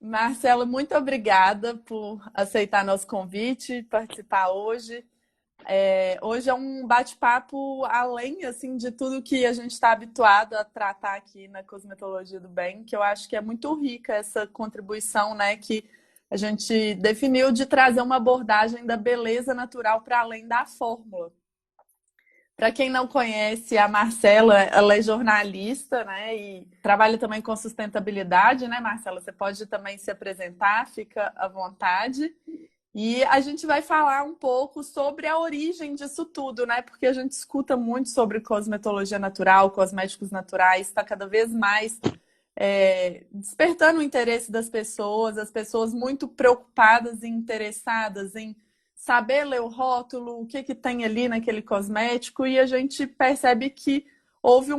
Marcelo, muito obrigada por aceitar nosso convite e participar hoje. Hoje é um bate-papo além assim de tudo que a gente está habituado a tratar aqui na cosmetologia do bem, que eu acho que é muito rica essa contribuição, né, que a gente definiu de trazer uma abordagem da beleza natural para além da fórmula. Para quem não conhece, a Marcela, ela é jornalista, né? E trabalha também com sustentabilidade, né, Marcela? Você pode também se apresentar, fica à vontade. E a gente vai falar um pouco sobre a origem disso tudo, né? Porque a gente escuta muito sobre cosmetologia natural, cosméticos naturais, está cada vez mais despertando o interesse das pessoas, as pessoas muito preocupadas e interessadas em saber ler o rótulo, o que que tem ali naquele cosmético, e a gente percebe que houve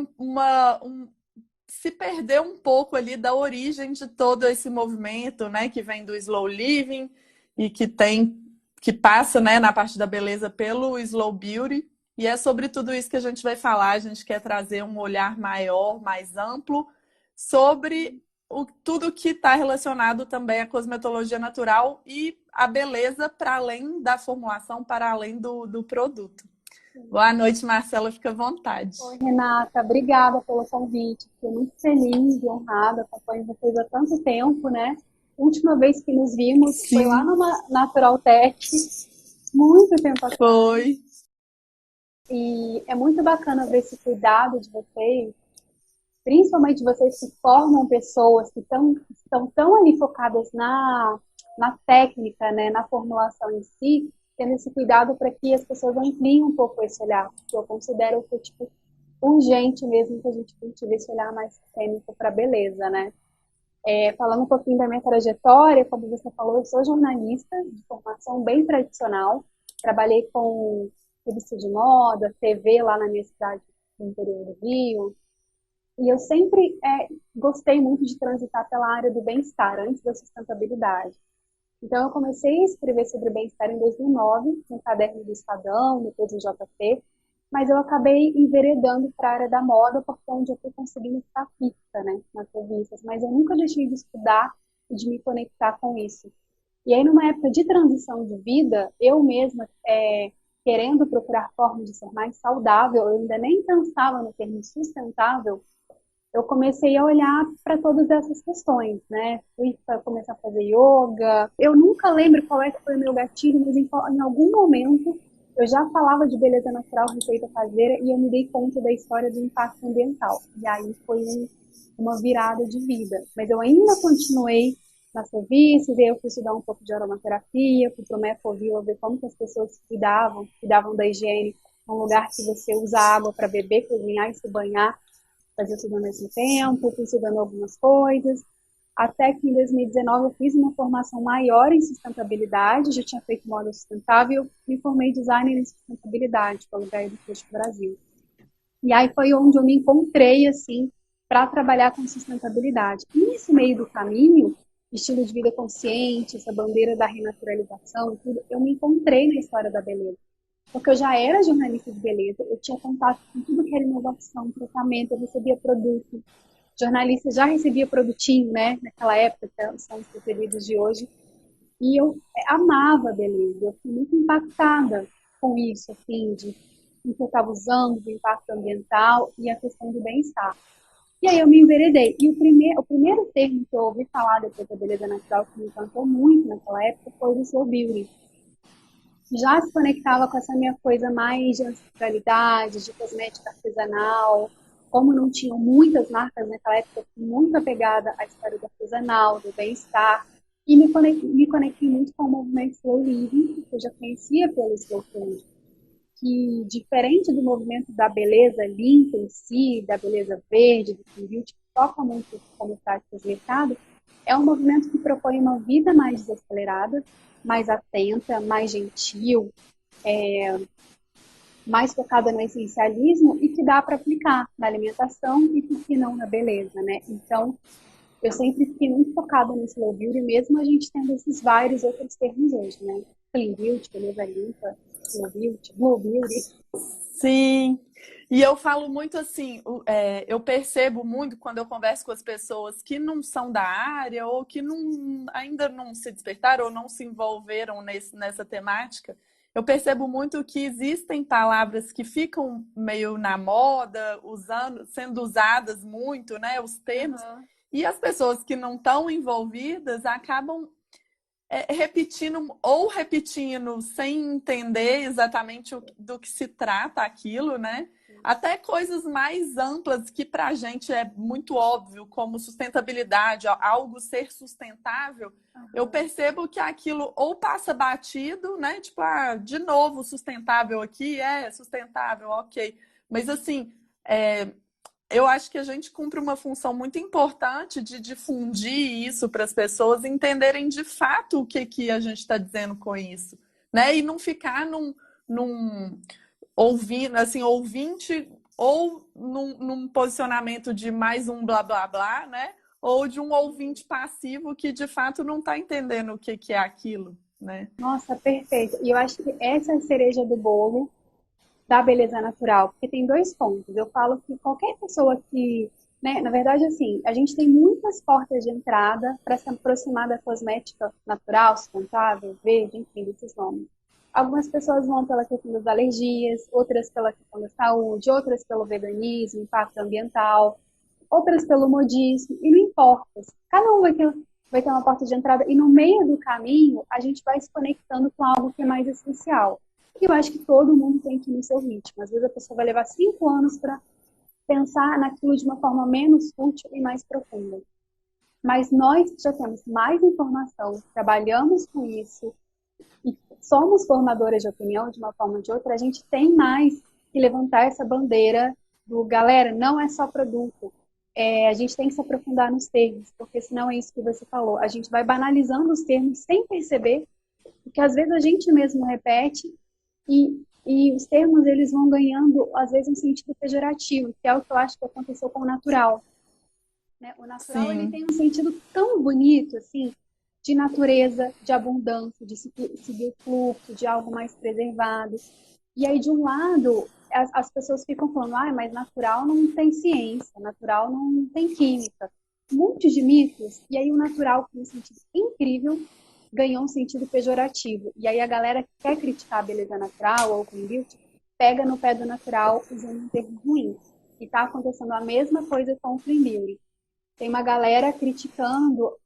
se perdeu um pouco ali da origem de todo esse movimento, né, que vem do slow living e que passa, né, na parte da beleza pelo slow beauty. E é sobre tudo isso que a gente vai falar. A gente quer trazer um olhar maior, mais amplo sobre tudo que está relacionado também à cosmetologia natural e a beleza para além da formulação, para além do produto. Boa noite, Marcela, fica à vontade. Oi, Renata, obrigada pelo convite. Fiquei muito feliz e honrada, acompanho vocês há tanto tempo, né? A última vez que nos vimos foi lá Sim, numa Natural Tech, muito tempo atrás. foi. E é muito bacana ver esse cuidado de vocês, principalmente vocês que formam pessoas estão tão ali focadas na técnica, né, na formulação em si, tendo esse cuidado para que as pessoas ampliem um pouco esse olhar, porque eu considero que tipo, urgente mesmo que a gente cultive esse olhar mais sistêmico para a beleza, né? Falando um pouquinho da minha trajetória, como você falou, eu sou jornalista de formação bem tradicional, trabalhei com revista de moda, TV lá na minha cidade, no interior do Rio, e eu sempre gostei muito de transitar pela área do bem-estar, antes da sustentabilidade. Então, eu comecei a escrever sobre bem-estar em 2009, no caderno do Estadão, depois do JP, mas eu acabei enveredando para a área da moda, porque é onde eu fui conseguindo ficar fixa, né, nas revistas. Mas eu nunca deixei de estudar e de me conectar com isso. E aí, numa época de transição de vida, eu mesma, querendo procurar formas de ser mais saudável, eu ainda nem pensava no termo sustentável, eu comecei a olhar para todas essas questões, né? Fui começar a fazer yoga. Eu nunca lembro qual é que foi o meu gatilho, mas em algum momento eu já falava de beleza natural, receita caseira, e eu me dei conta da história do impacto ambiental. E aí foi uma virada de vida. Mas eu ainda continuei nas revistas, e aí eu fui estudar um pouco de aromaterapia, fui para o Mecovil ver como que as pessoas se cuidavam da higiene, um lugar que você usa água para beber, cozinhar e se banhar, fazia tudo ao mesmo tempo, fui estudando algumas coisas, até que em 2019 eu fiz uma formação maior em sustentabilidade, já tinha feito moda sustentável, me formei designer em sustentabilidade pelo Gaia do Peixe Brasil. E aí foi onde eu me encontrei, assim, para trabalhar com sustentabilidade. E nesse meio do caminho, estilo de vida consciente, essa bandeira da renaturalização, tudo, eu me encontrei na história da beleza. Porque eu já era jornalista de beleza, eu tinha contato com tudo que era inovação, tratamento, eu recebia produto. Jornalista já recebia produtinho, né? Naquela época, que são os preferidos de hoje. E eu amava a beleza, eu fui muito impactada com isso, assim, de o que eu estava usando, do impacto ambiental e a questão do bem-estar. E aí eu me enveredei. E o primeiro termo que eu ouvi falar depois da beleza natural, que me encantou muito naquela época, foi o slow beauty. Já se conectava com essa minha coisa mais de ancestralidade, de cosmética artesanal. Como não tinham muitas marcas naquela época, eu fui muito apegada à história do artesanal, do bem-estar. E me conectei muito com o movimento Slow Living, que eu já conhecia pelo Slow Food, que, diferente do movimento da beleza limpa em si, da beleza verde, do Clean Beauty, que toca muito como práticas de mercado, é um movimento que propõe uma vida mais desacelerada, mais atenta, mais gentil, mais focada no essencialismo e que dá para aplicar na alimentação e, por que não, na beleza, né? Então, eu sempre fiquei muito focada no slow beauty, mesmo a gente tendo esses vários outros termos hoje, né? Clean beauty, beleza limpa, slow beauty, blue beauty. Sim, e eu falo muito assim, eu percebo muito quando eu converso com as pessoas que não são da área ou que ainda não se despertaram ou não se envolveram nessa temática. Eu percebo muito que existem palavras que ficam meio na moda, sendo usadas muito, né, os termos, Aham. e as pessoas que não estão envolvidas acabam repetindo ou repetindo sem entender exatamente do que se trata aquilo, né? Até coisas mais amplas que para a gente é muito óbvio, como sustentabilidade, algo ser sustentável, eu Aham. percebo que aquilo ou passa batido, né? Tipo, de novo, sustentável aqui, sustentável, ok. Mas assim, é, eu acho que a gente cumpre uma função muito importante de difundir isso para as pessoas entenderem de fato o que, que a gente está dizendo com isso, né? E não ficar num ouvindo, assim, ouvinte ou num posicionamento de mais um blá blá blá, né? Ou de um ouvinte passivo que de fato não está entendendo o que, que é aquilo, né? Nossa, perfeito. E eu acho que essa é a cereja do bolo da beleza natural, porque tem dois pontos. Eu falo que qualquer pessoa que, né, na verdade, assim, a gente tem muitas portas de entrada para se aproximar da cosmética natural, sustentável, verde, enfim, desses nomes. Algumas pessoas vão pela questão das alergias, outras pela questão da saúde, outras pelo veganismo, impacto ambiental, outras pelo modismo, e não importa. Cada um vai ter uma porta de entrada, e no meio do caminho a gente vai se conectando com algo que é mais essencial. E eu acho que todo mundo tem que ir no seu ritmo. Às vezes a pessoa vai levar 5 anos para pensar naquilo de uma forma menos fútil e mais profunda. Mas nós já temos mais informação, trabalhamos com isso e somos formadoras de opinião de uma forma ou de outra, a gente tem mais que levantar essa bandeira do galera, não é só produto. A gente tem que se aprofundar nos termos, porque senão é isso que você falou. A gente vai banalizando os termos sem perceber, porque às vezes a gente mesmo repete e os termos eles vão ganhando, às vezes, um sentido pejorativo, que é o que eu acho que aconteceu com o natural. Né? O natural ele Sim, tem um sentido tão bonito, assim, de natureza, de abundância, de seguir o fluxo, de algo mais preservado. E aí, de um lado, as pessoas ficam falando, mas natural não tem ciência, natural não tem química. Um monte de mitos, e aí o natural, com um sentido incrível, ganhou um sentido pejorativo. E aí a galera que quer criticar a beleza natural ou o clean beauty, pega no pé do natural usando um termo ruim. E tá acontecendo a mesma coisa com o clean beauty. Tem uma galera criticando,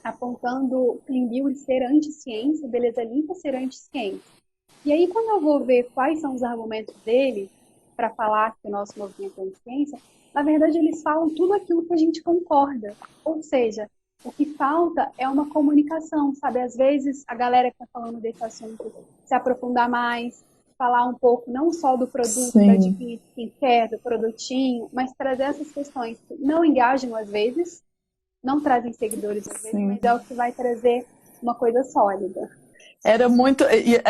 apontando o clean beauty ser anti-ciência, beleza limpa ser anti-ciência. E aí, quando eu vou ver quais são os argumentos dele para falar que o nosso movimento é anti-ciência, na verdade, eles falam tudo aquilo que a gente concorda. Ou seja, o que falta é uma comunicação, sabe? Às vezes, a galera que está falando desse assunto se aprofundar mais, falar um pouco não só do produto, da sim, dica que quer, do produtinho, mas trazer essas questões que não engajam às vezes, não trazem seguidores às vezes, sim. mas é o que vai trazer uma coisa sólida. É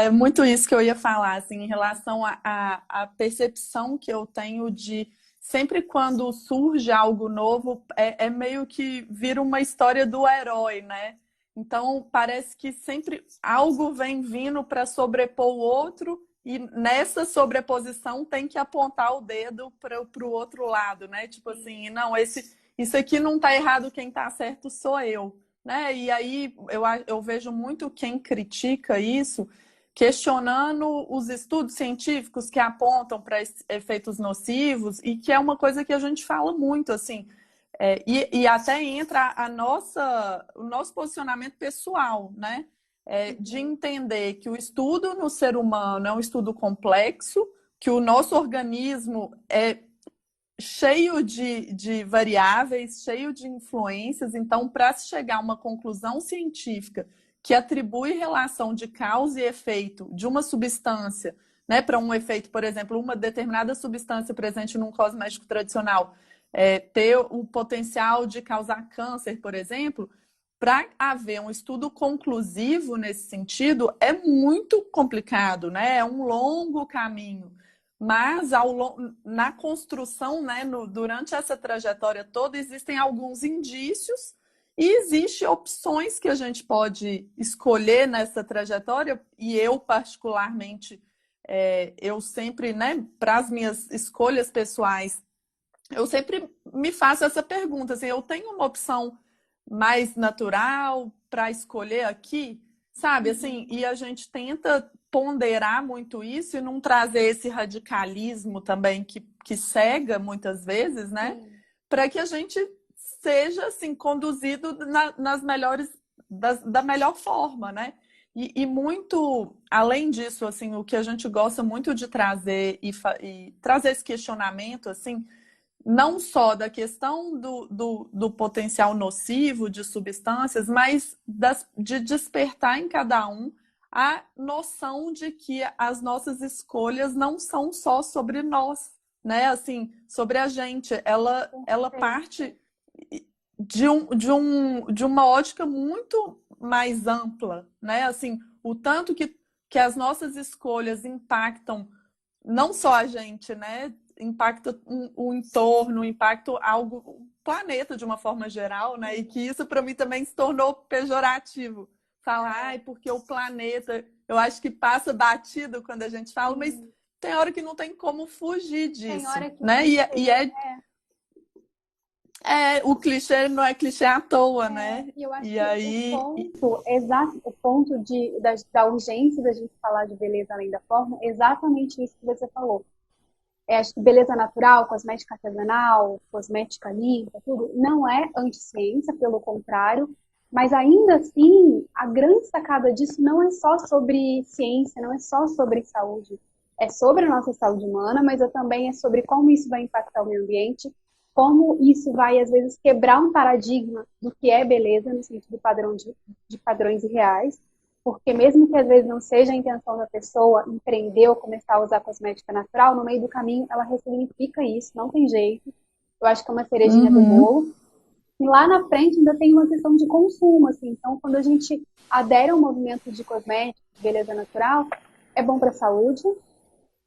muito isso que eu ia falar, assim, em relação à percepção que eu tenho de sempre quando surge algo novo, é meio que vira uma história do herói, né? Então parece que sempre algo vem vindo para sobrepor o outro, e nessa sobreposição tem que apontar o dedo para o outro lado, né? Tipo assim, não, isso aqui não está errado, quem está certo sou eu. Né? E aí eu vejo muito quem critica isso questionando os estudos científicos que apontam para efeitos nocivos e que é uma coisa que a gente fala muito assim. E até entra o nosso posicionamento pessoal, né? De Uhum. entender que o estudo no ser humano é um estudo complexo, que o nosso organismo é cheio de variáveis, cheio de influências. Então, para se chegar a uma conclusão científica que atribui relação de causa e efeito de uma substância, né, para um efeito, por exemplo, uma determinada substância presente num cosmético tradicional, ter o potencial de causar câncer, por exemplo, para haver um estudo conclusivo nesse sentido, é muito complicado, né? É um longo caminho. Mas na construção, né, durante essa trajetória toda, existem alguns indícios e existem opções que a gente pode escolher nessa trajetória. E eu, particularmente, eu sempre, né, para as minhas escolhas pessoais, eu sempre me faço essa pergunta, assim, eu tenho uma opção mais natural para escolher aqui, sabe? Assim, e a gente tenta ponderar muito isso e não trazer esse radicalismo também que cega muitas vezes, né? Sim. Para que a gente seja assim conduzido nas melhores da melhor forma, né? E muito além disso, assim, o que a gente gosta muito de trazer e trazer esse questionamento, assim, não só da questão do potencial nocivo de substâncias, mas de despertar em cada um a noção de que as nossas escolhas não são só sobre nós, né? Assim, sobre a gente. Ela parte de uma ótica muito mais ampla, né? Assim, o tanto que as nossas escolhas impactam não só a gente, né? Impacta o entorno, impacta algo, o planeta de uma forma geral, né? E que isso para mim também se tornou pejorativo. Falar, ai, porque o planeta, eu acho que passa batido quando a gente fala, mas tem hora que não tem como fugir Tem disso, hora que o né? O clichê não é clichê à toa, né? E eu acho E que aí, o ponto da urgência da gente falar de beleza além da forma, é exatamente isso que você falou. Acho que beleza natural, cosmética artesanal, cosmética limpa, tudo, não é anti-ciência, pelo contrário, mas ainda assim, a grande sacada disso não é só sobre ciência, não é só sobre saúde. É sobre a nossa saúde humana, mas também é sobre como isso vai impactar o meio ambiente, como isso vai, às vezes, quebrar um paradigma do que é beleza, no sentido padrão de padrões reais, porque mesmo que às vezes não seja a intenção da pessoa empreender ou começar a usar cosmética natural, no meio do caminho ela ressignifica isso, não tem jeito. Eu acho que é uma cerejinha do bolo. E lá na frente ainda tem uma questão de consumo, assim. Então, quando a gente adere ao movimento de cosmética, de beleza natural, é bom para a saúde,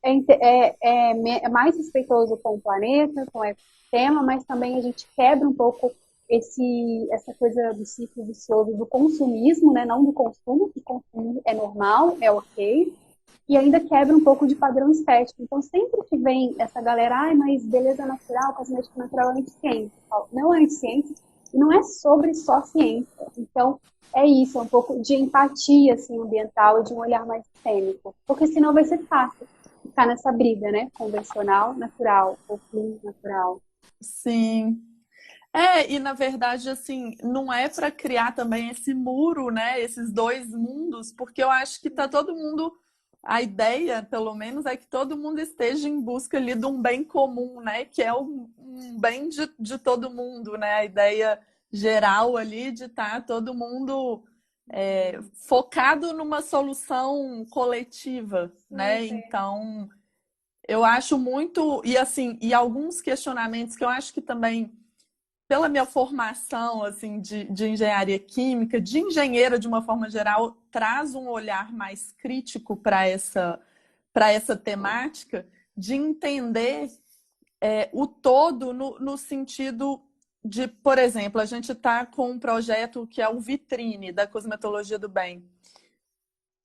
é mais respeitoso com o planeta, com o ecossistema, mas também a gente quebra um pouco essa coisa do ciclo vicioso do consumismo, né? Não do consumo, que consumir é normal, é ok, e ainda quebra um pouco de padrão estético. Então, sempre que vem essa galera, ai, mas beleza natural, cosmética natural é anti-ciência. Não é anti-ciência e não é sobre só ciência. Então, é isso, é um pouco de empatia assim, ambiental e de um olhar mais sistêmico. Porque senão vai ser fácil ficar nessa briga, né? Convencional, natural, ou clean, natural. sim. E na verdade, assim, não é para criar também esse muro, né? Esses dois mundos, porque eu acho que tá todo mundo, a ideia, pelo menos, é que todo mundo esteja em busca ali de um bem comum, né? Que é um bem de todo mundo, né? A ideia geral ali de estar todo mundo focado numa solução coletiva, né? Então, eu acho muito, e assim, e alguns questionamentos que eu acho que também pela minha formação assim de engenharia química, de engenheira de uma forma geral, traz um olhar mais crítico para essa temática de entender o todo no sentido de, por exemplo, a gente está com um projeto que é o Vitrine da Cosmetologia do Bem.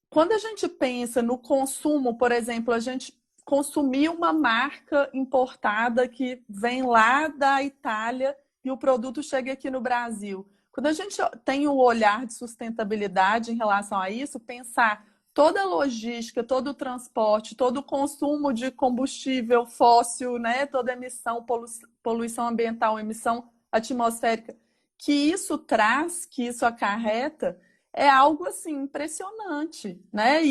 Quando a gente pensa no consumo, por exemplo, a gente consumir uma marca importada que vem lá da Itália e o produto chega aqui no Brasil. Quando a gente tem o olhar de sustentabilidade em relação a isso, pensar toda a logística, todo o transporte, todo o consumo de combustível fóssil, né? Toda emissão, poluição ambiental, emissão atmosférica, que isso traz, que isso acarreta, é algo assim impressionante, né?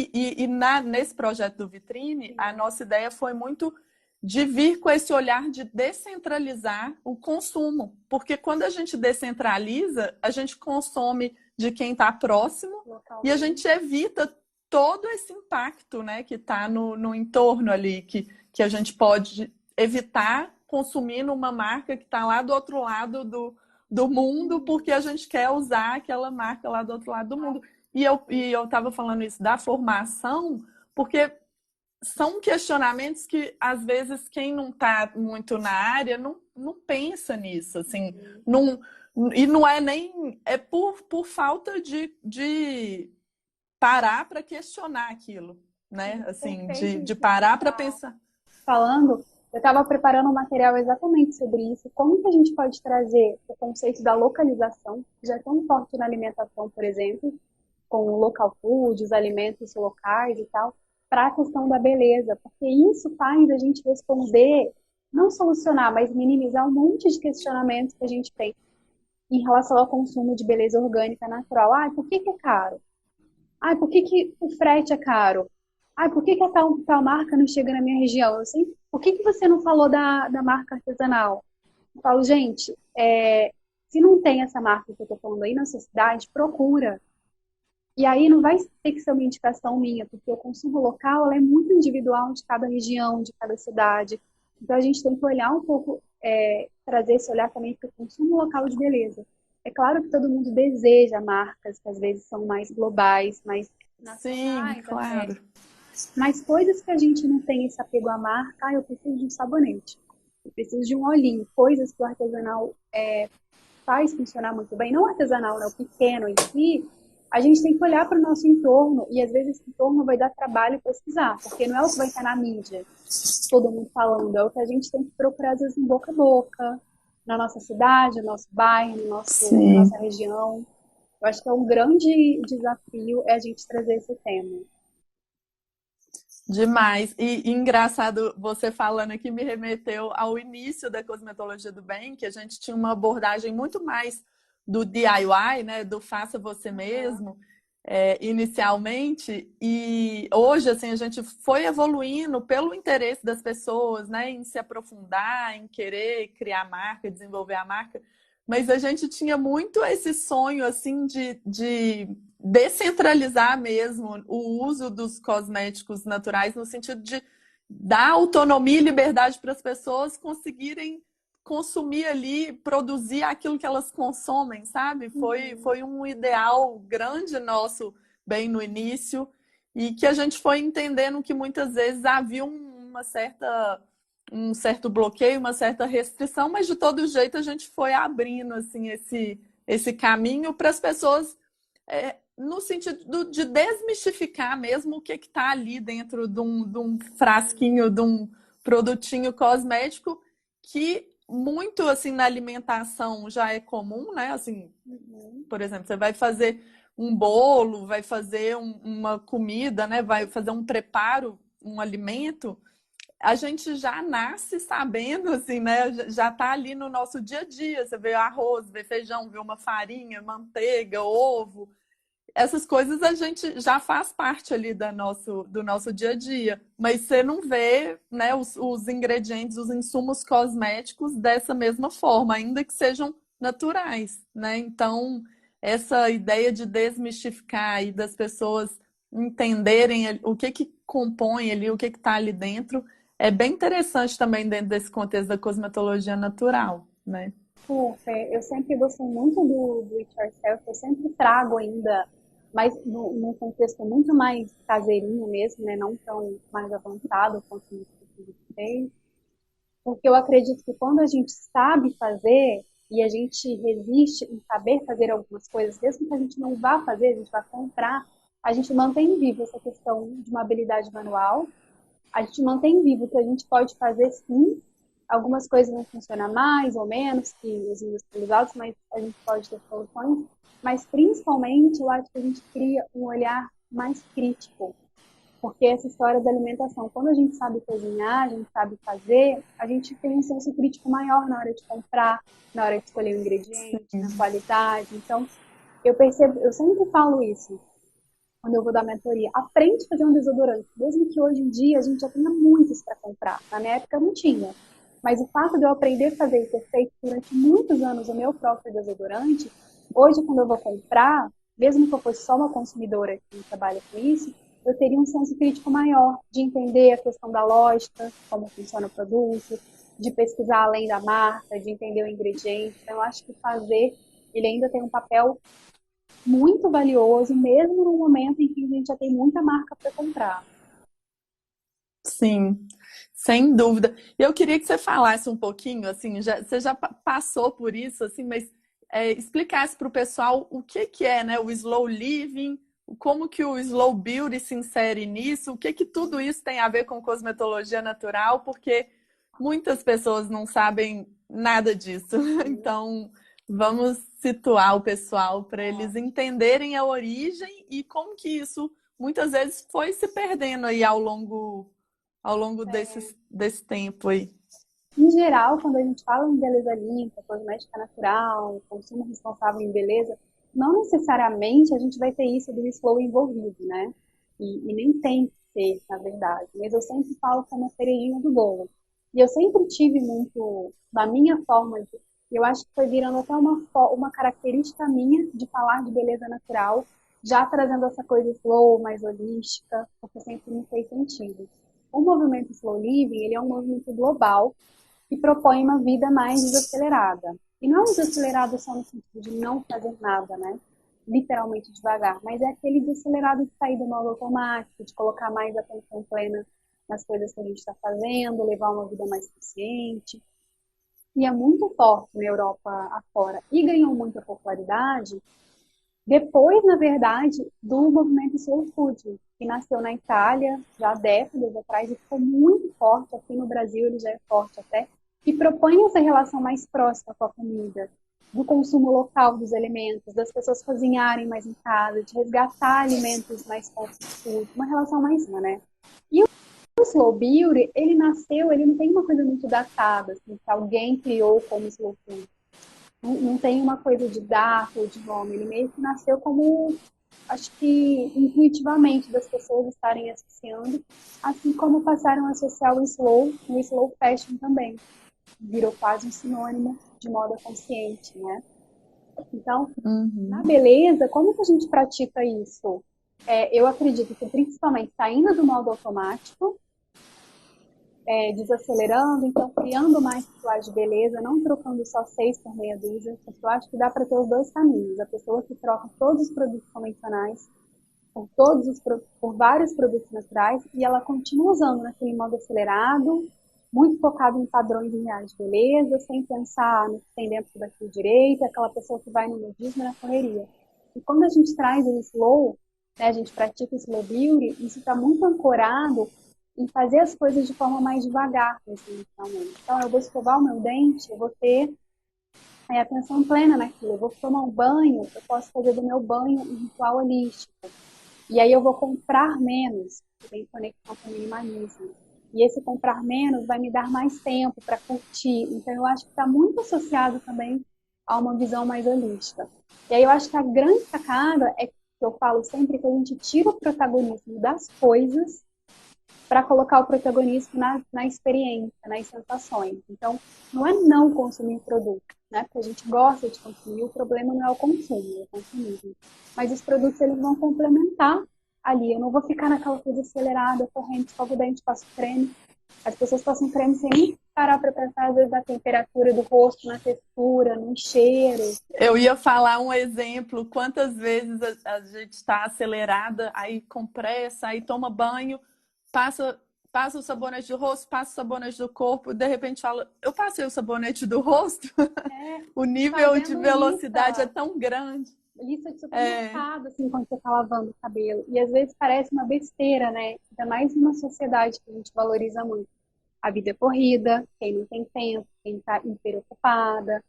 Nesse projeto do Vitrine, a nossa ideia foi muito de vir com esse olhar de descentralizar o consumo, porque quando a gente descentraliza, a gente consome de quem está próximo e a gente evita todo esse impacto, né, que está no entorno ali, que a gente pode evitar consumindo uma marca que está lá do outro lado do mundo, porque a gente quer usar aquela marca lá do outro lado do mundo. E eu estava falando isso da formação, porque são questionamentos que, às vezes, quem não está muito na área não pensa nisso, assim, não, e não é nem, é por falta de parar para questionar aquilo. né? Assim, Perfeito de isso que você parar para está pensar. falando. Eu estava preparando um material exatamente sobre isso. Como que a gente pode trazer o conceito da localização, que já é tão forte na alimentação, por exemplo, com o local food, os alimentos locais e tal, para a questão da beleza, porque isso faz a gente responder, não solucionar, mas minimizar um monte de questionamentos que a gente tem em relação ao consumo de beleza orgânica natural. Ah, por que que é caro? Ah, por que que o frete é caro? Ah, por que que a tal marca não chega na minha região? Eu sei, por que que você não falou da marca artesanal? Eu falo, gente, se não tem essa marca que eu estou falando aí na sua cidade, procura. E aí não vai ter que ser uma indicação minha, porque o consumo local ela é muito individual de cada região, de cada cidade. Então a gente tem que olhar um pouco, trazer esse olhar também para o consumo local de beleza. É claro que todo mundo deseja marcas que às vezes são mais globais, mais Sim, nacionais até. claro. Mas coisas que a gente não tem esse apego à marca, eu preciso de um sabonete, eu preciso de um olhinho, coisas que o artesanal faz funcionar muito bem, não o artesanal, né, o pequeno em si, a gente tem que olhar para o nosso entorno e às vezes esse entorno vai dar trabalho pesquisar, porque não é o que vai estar na mídia, todo mundo falando, é o que a gente tem que procurar às vezes no boca a boca, na nossa cidade, no nosso bairro, na Sim. nossa região. Eu acho que é um grande desafio a gente trazer esse tema. Demais. E engraçado, você falando aqui me remeteu ao início da cosmetologia do bem, que a gente tinha uma abordagem muito mais do DIY, né, do faça você Uhum. mesmo, inicialmente. E hoje, assim, a gente foi evoluindo pelo interesse das pessoas, né, em se aprofundar, em querer criar a marca, desenvolver a marca. Mas a gente tinha muito esse sonho, assim, de descentralizar mesmo o uso dos cosméticos naturais no sentido de dar autonomia e liberdade para as pessoas conseguirem consumir ali, produzir aquilo que elas consomem, sabe? Uhum. Foi um ideal grande nosso bem no início e que a gente foi entendendo que muitas vezes havia um certo bloqueio, uma certa restrição, mas de todo jeito a gente foi abrindo assim esse caminho para as pessoas no sentido de desmistificar mesmo o que está ali dentro de um frasquinho, de um produtinho cosmético que muito assim na alimentação já é comum, né? Assim, Uhum. por exemplo, você vai fazer um bolo, vai fazer uma comida, né? Vai fazer um preparo, um alimento. A gente já nasce sabendo, assim, né? Já está ali no nosso dia a dia. Você vê arroz, vê feijão, vê uma farinha, manteiga, ovo, essas coisas a gente já faz parte ali do nosso dia a dia, mas você não vê, né, os ingredientes, os insumos cosméticos dessa mesma forma, ainda que sejam naturais, né? Então, essa ideia de desmistificar e das pessoas entenderem o que compõe ali, o que está ali dentro, é bem interessante também dentro desse contexto da cosmetologia natural, né? Super. Eu sempre gostei muito do It Yourself, eu sempre trago ainda, mas num contexto muito mais caseirinho mesmo, né? Não tão mais avançado quanto no que você fez. Porque eu acredito que quando a gente sabe fazer e a gente resiste em saber fazer algumas coisas, mesmo que a gente não vá fazer, a gente vai comprar, a gente mantém viva essa questão de uma habilidade manual, a gente mantém vivo que a gente pode fazer sim. Algumas coisas vão funcionar mais ou menos que os industrializados, mas a gente pode ter soluções. Mas principalmente eu acho que a gente cria um olhar mais crítico. Porque essa história da alimentação, quando a gente sabe cozinhar, a gente sabe fazer, a gente tem um senso crítico maior na hora de comprar, na hora de escolher o ingrediente, na Sim. qualidade. Então, eu percebo, eu sempre falo isso quando eu vou dar mentoria. Aprende a fazer um desodorante, mesmo que hoje em dia a gente já tenha muitos para comprar. Na minha época não tinha. Mas o fato de eu aprender a fazer e ter feito durante muitos anos o meu próprio desodorante, hoje quando eu vou comprar, mesmo que eu fosse só uma consumidora que trabalha com isso, eu teria um senso crítico maior de entender a questão da lógica, como funciona o produto, de pesquisar além da marca, de entender o ingrediente. Então, eu acho que fazer, ele ainda tem um papel muito valioso, mesmo no momento em que a gente já tem muita marca para comprar. Sim, sem dúvida. Eu queria que você falasse um pouquinho, assim, você já passou por isso, assim, mas explicasse para o pessoal o que que é, né, o slow living, como que o Slow Beauty se insere nisso, o que que tudo isso tem a ver com cosmetologia natural, porque muitas pessoas não sabem nada disso. Então, vamos situar o pessoal para eles entenderem a origem e como que isso muitas vezes foi se perdendo aí ao longo desse tempo aí. Em geral, quando a gente fala em beleza limpa, cosmética natural, consumo responsável em beleza, não necessariamente a gente vai ter isso do slow envolvido, né? E nem tem que ser, na verdade. Mas eu sempre falo como a cerejinha do bolo. E eu sempre tive muito, na minha forma de. Eu acho que foi virando até uma característica minha de falar de beleza natural, já trazendo essa coisa slow, mais holística, porque sempre me fez sentido. O movimento Slow Living, ele é um movimento global que propõe uma vida mais desacelerada. E não é um desacelerado só no sentido de não fazer nada, né? Literalmente devagar, mas é aquele desacelerado de sair do modo automático, de colocar mais atenção plena nas coisas que a gente está fazendo, levar uma vida mais consciente. E é muito forte na Europa afora e ganhou muita popularidade depois, na verdade, do movimento Slow Food, que nasceu na Itália já há décadas atrás e ficou muito forte. Aqui no Brasil ele já é forte até, e propõe essa relação mais próxima com a comida, do consumo local dos alimentos, das pessoas cozinharem mais em casa, de resgatar alimentos mais fast food, uma relação mais íntima, né? E o Slow Beauty, ele nasceu, ele não tem uma coisa muito datada, assim, que alguém criou como Slow Food. Não tem uma coisa de data ou de nome, ele meio que nasceu como, acho que intuitivamente das pessoas estarem associando, assim como passaram a associar o slow fashion também. Virou quase um sinônimo de moda consciente, né? Então, na beleza, como que a gente pratica isso? Eu acredito que principalmente saindo do modo automático, desacelerando, então criando mais rituais de beleza, não trocando só 6 por meia dúzia, porque eu acho que dá para ter os dois caminhos. A pessoa que troca todos os produtos convencionais por vários produtos naturais e ela continua usando naquele modo acelerado, muito focado em padrões reais de beleza, sem pensar no que tem dentro daquilo direito, aquela pessoa que vai no nudismo e na correria. E quando a gente traz o slow, né, a gente pratica o slow beauty, isso está muito ancorado em fazer as coisas de forma mais devagar, inicialmente. Então, eu vou escovar o meu dente, eu vou ter atenção plena naquilo. Eu vou tomar um banho, eu posso fazer do meu banho um ritual holístico. E aí eu vou comprar menos, que tem conexão com o minimalismo. E esse comprar menos vai me dar mais tempo para curtir. Então, eu acho que está muito associado também a uma visão mais holística. E aí eu acho que a grande sacada é que eu falo sempre que a gente tira o protagonismo das coisas para colocar o protagonismo na experiência, nas sensações. Então, não é não consumir produto, né? Porque a gente gosta de consumir, o problema não é o consumo, é o consumismo. Mas os produtos, eles vão complementar ali. Eu não vou ficar naquela coisa acelerada, correndo, escova o dente, passo creme. As pessoas passam creme sem nem parar para pensar, às vezes, na temperatura do rosto, na textura, no cheiro. Eu ia falar um exemplo, quantas vezes a gente está acelerada, aí com pressa, aí toma banho, passa o sabonete do rosto, passa o sabonete do corpo, de repente fala, eu passei o sabonete do rosto? O nível de velocidade é tão grande. Lista de supermercado, assim, quando você está lavando o cabelo. E às vezes parece uma besteira, né? Ainda mais numa sociedade que a gente valoriza muito. A vida é corrida, quem não tem tempo, quem está hiperocupada.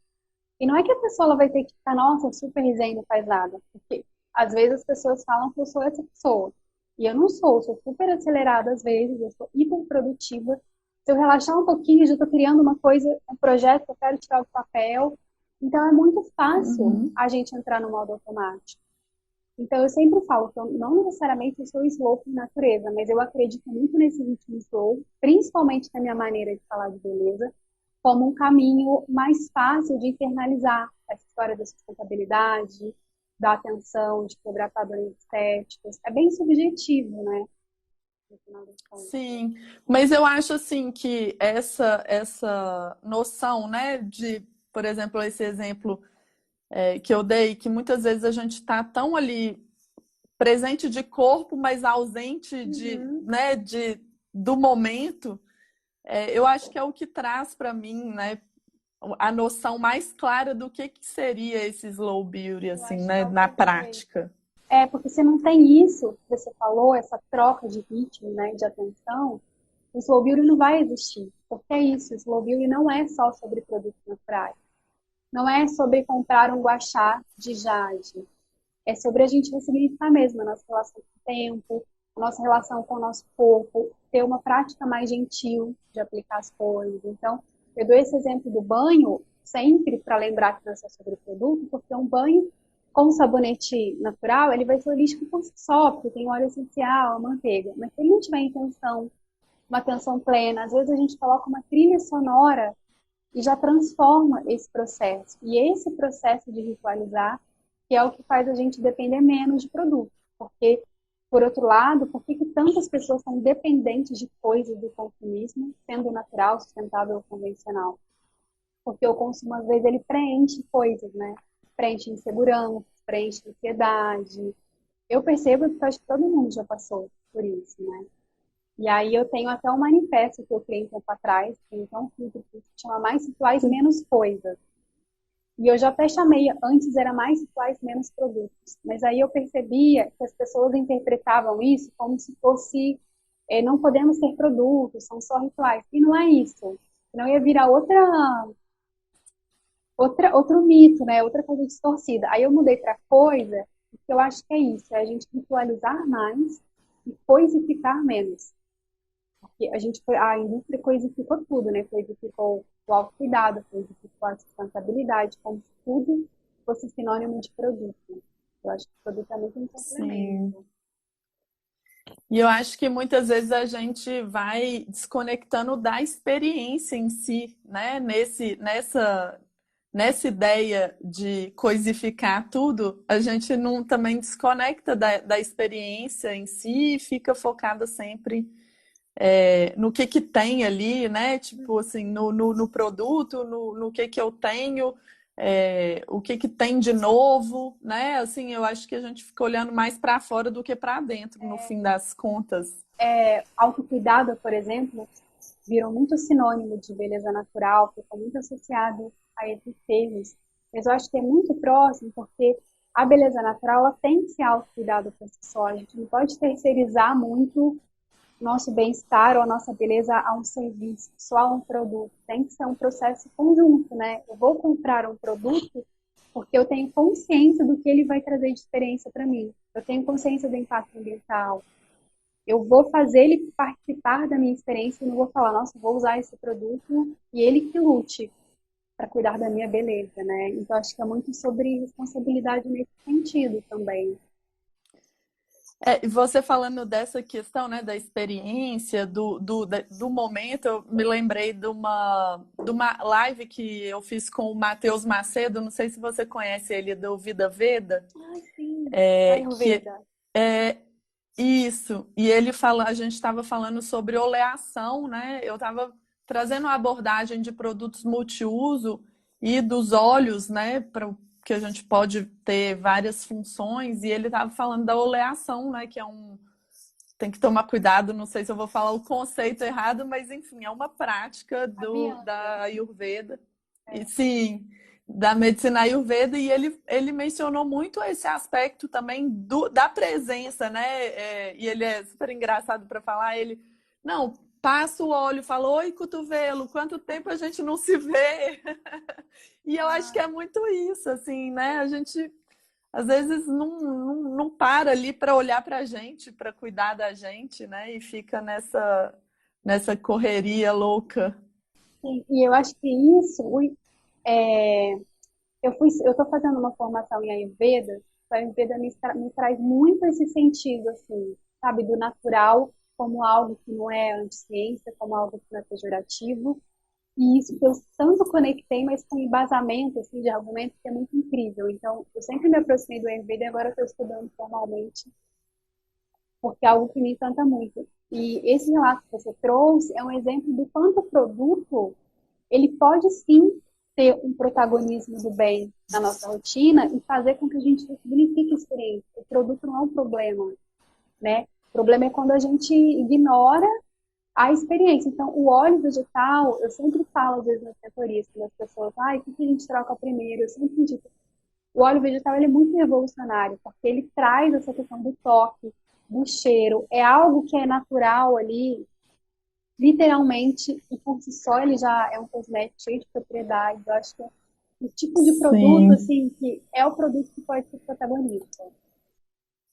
E não é que a pessoa ela vai ter que ficar, nossa, super zen, não faz nada. Porque às vezes as pessoas falam que eu sou essa pessoa. E eu não sou super acelerada às vezes, eu sou hiperprodutiva. Se eu relaxar um pouquinho, eu já estou criando uma coisa, um projeto que eu quero tirar do papel. Então é muito fácil a gente entrar no modo automático. Então eu sempre falo que eu não necessariamente eu sou slow por natureza, mas eu acredito muito nesse ritmo slow, principalmente na minha maneira de falar de beleza, como um caminho mais fácil de internalizar essa história da sustentabilidade, da atenção, de quebrar padrões estéticos. É bem subjetivo, né? Sim, mas eu acho assim que essa noção, né, de, por exemplo, esse exemplo que eu dei, que muitas vezes a gente está tão ali presente de corpo, mas ausente né, do momento, eu acho que é o que traz para mim, né, a noção mais clara do que seria esse slow beauty, assim, né, na prática. porque se não tem isso que você falou, essa troca de ritmo, né, de atenção, o slow beauty não vai existir. Porque é isso, o slow beauty não é só sobre produtos naturais. Não é sobre comprar um guachá de jade. É sobre a gente ressignificar mesmo a nossa relação com o tempo, a nossa relação com o nosso corpo, ter uma prática mais gentil de aplicar as coisas. Então, eu dou esse exemplo do banho sempre para lembrar que não é só sobre produto, porque um banho com sabonete natural, ele vai ser holístico por si só, porque tem óleo essencial, a manteiga. Mas se ele não tiver intenção, uma atenção plena, às vezes a gente coloca uma trilha sonora e já transforma esse processo. E esse processo de ritualizar que é o que faz a gente depender menos de produto. Porque, por outro lado, por que tantas pessoas são dependentes de coisas do consumismo, sendo natural, sustentável ou convencional? Porque o consumo, às vezes, ele preenche coisas, né? Preenche insegurança, preenche ansiedade. Eu percebo que acho que todo mundo já passou por isso, né? E aí eu tenho até um manifesto que eu criei um tempo atrás, que então que se chama Mais Rituais, Menos Coisas. E eu já até chamei, antes era mais rituais, menos produtos. Mas aí eu percebia que as pessoas interpretavam isso como se fosse, não podemos ter produtos, são só rituais. E não é isso. Senão ia virar outro mito, né? Outra coisa distorcida. Aí eu mudei para coisa, que eu acho que é isso, é a gente ritualizar mais e coisificar menos. Porque a indústria coisificou tudo, né? Coisificou o autocuidado, coisificou a sustentabilidade, como se tudo fosse sinônimo de produto. Eu acho que o produto é muito um Sim. complemento. E eu acho que muitas vezes a gente vai desconectando da experiência em si, né? Nessa ideia de coisificar tudo, a gente não também desconecta da experiência em si e fica focada sempre no que tem ali, né? Tipo assim, no produto, no que eu tenho, o que tem de novo, né? Assim, eu acho que a gente fica olhando mais para fora do que para dentro, no fim das contas. Autocuidado, por exemplo, virou muito sinônimo de beleza natural, ficou muito associado a esses termos. Mas eu acho que é muito próximo, porque a beleza natural ela tem que ser autocuidado por si só. A gente não pode terceirizar muito nosso bem-estar ou a nossa beleza a um serviço, só a um produto. Tem que ser um processo conjunto, né? Eu vou comprar um produto porque eu tenho consciência do que ele vai trazer de experiência para mim. Eu tenho consciência do impacto ambiental. Eu vou fazer ele participar da minha experiência e não vou falar, nossa, vou usar esse produto e ele que lute para cuidar da minha beleza, né? Então acho que é muito sobre responsabilidade nesse sentido também. E você falando dessa questão, né, da experiência, do momento, eu me lembrei de uma live que eu fiz com o Matheus Macedo, não sei se você conhece ele, do Vida Veda, Ai, sim. que Ayurveda. é isso, e a gente estava falando sobre oleação, né? Eu estava trazendo a abordagem de produtos multiuso e dos óleos, né, que a gente pode ter várias funções, e ele estava falando da oleação, né, que tem que tomar cuidado, não sei se eu vou falar o conceito errado, mas enfim, é uma prática A da Bianca. Ayurveda. E É. sim, da medicina Ayurveda, e ele mencionou muito esse aspecto também da presença, né? E ele é super engraçado para falar, ele, não, passa o óleo, fala, oi, cotovelo, quanto tempo a gente não se vê? E eu acho que Ah, é muito isso, assim, né? A gente às vezes não para ali para olhar para a gente, para cuidar da gente, né? E fica nessa correria louca. sim. E eu acho que isso, é, eu estou fazendo uma formação em Ayurveda, o Ayurveda me traz muito esse sentido, assim, sabe, do natural como algo que não é anti-ciência, como algo que não é pejorativo, e isso que eu tanto conectei, mas com embasamento, assim, de argumentos que é muito incrível. Então, eu sempre me aproximei do Ayurveda e agora estou estudando formalmente, porque é algo que me encanta muito. E esse relato que você trouxe é um exemplo do quanto o produto ele pode sim ter um protagonismo do bem na nossa rotina e fazer com que a gente ressignifique a experiência. O produto não é um problema, né? O problema é quando a gente ignora a experiência. Então, o óleo vegetal, eu sempre falo, às vezes, nas mentorias, quando as pessoas, ai, o que a gente troca primeiro? Eu sempre digo, O óleo vegetal ele é muito revolucionário, porque ele traz essa questão do toque, do cheiro. É algo que é natural ali, literalmente, e por si só ele já é um cosmético cheio de propriedades. Eu acho que é o tipo de produto, Sim. assim, que é o produto que pode ser protagonista.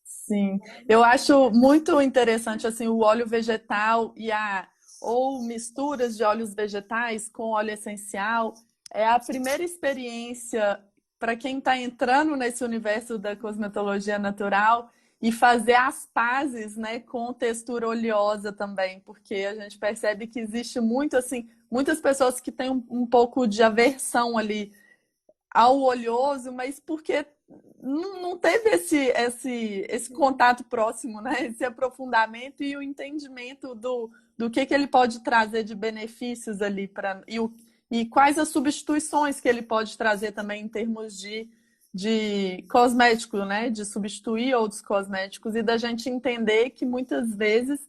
Sim, eu acho muito interessante assim o óleo vegetal e a ou misturas de óleos vegetais com óleo essencial. É a primeira experiência para quem está entrando nesse universo da cosmetologia natural e fazer as pazes, né, com textura oleosa também, porque a gente percebe que existe muito assim, muitas pessoas que têm um pouco de aversão ali ao oleoso, mas porque não teve esse contato próximo, né? Esse aprofundamento e o entendimento do que ele pode trazer de benefícios ali para e quais as substituições que ele pode trazer também em termos de cosmético, né? De substituir outros cosméticos e da gente entender que muitas vezes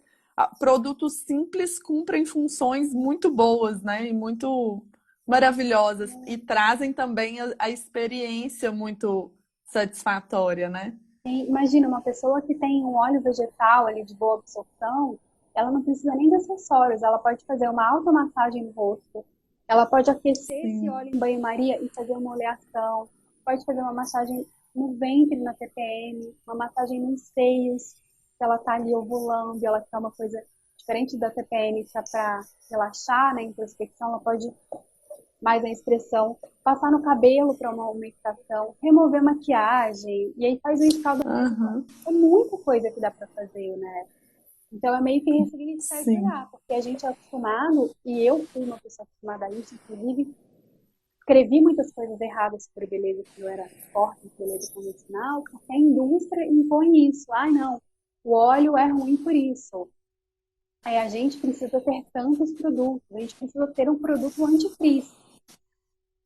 produtos simples cumprem funções muito boas, né? E muito maravilhosas e trazem também a experiência muito satisfatória, né? Imagina, uma pessoa que tem um óleo vegetal ali de boa absorção, ela não precisa nem de acessórios, ela pode fazer uma automassagem no rosto, ela pode aquecer esse Sim. óleo em banho-maria e fazer uma oleação, pode fazer uma massagem no ventre, na TPM, uma massagem nos seios, que ela tá ali ovulando, ela quer uma coisa diferente da TPM, que é para relaxar, né, introspecção, ela pode mais a expressão, passar no cabelo para uma aumentação, remover maquiagem, e aí faz um escalda-mesmo. Aham. É muita coisa que dá para fazer, né? Então é meio que ressignificar esse Sim. olhar, porque a gente é acostumado, e eu fui uma pessoa acostumada a isso, inclusive, escrevi muitas coisas erradas sobre beleza, que eu era forte em beleza convencional, porque a indústria impõe isso. Ai, não, o óleo é ruim por isso. Aí a gente precisa ter tantos produtos, a gente precisa ter um produto anti-frizz.